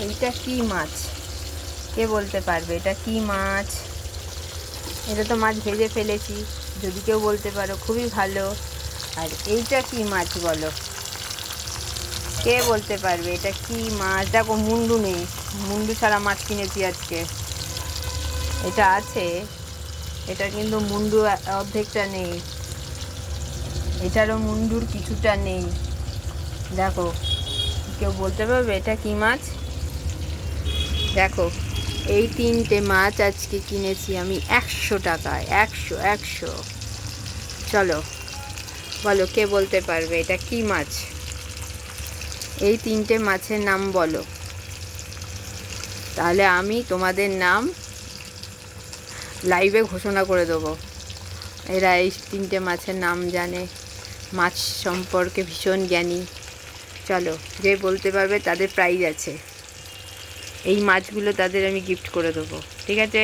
এইটা কি মাছ? কে বলতে পারবে এটা কি মাছ? এটা তো মাছ ভেজে ফেলেছি, যদি কেউ বলতে পারো খুবই ভালো। আর এইটা কি মাছ বলো? কে বলতে পারবে এটা কি মাছ? দেখো মুন্ডু নেই, মুন্ডু ছাড়া মাছ কিনেছি আজকে। এটা আছে, এটা কিন্তু মুন্ডু অর্ধেকটা নেই, এটারও মুন্ডুর কিছুটা নেই। দেখো, কেউ বলতে পারবে এটা কি মাছ? দেখো, এই 3টে মাছ আজকে কিনেছি আমি 100 টাকায়। 100। চলো বলো, কে বলতে পারবে এটা কি মাছ? এই 3টে মাছের নাম বলো, তাহলে আমি তোমাদের নাম লাইভে ঘোষণা করে দেবো। এরা এই 3টে মাছের নাম জানে, মাছ সম্পর্কে ভীষণ জ্ঞানী। চলো, যে বলতে পারবে তাদের প্রাইজ আছে, এই মাছগুলো তাদের আমি গিফট করে দেবো, ঠিক আছে?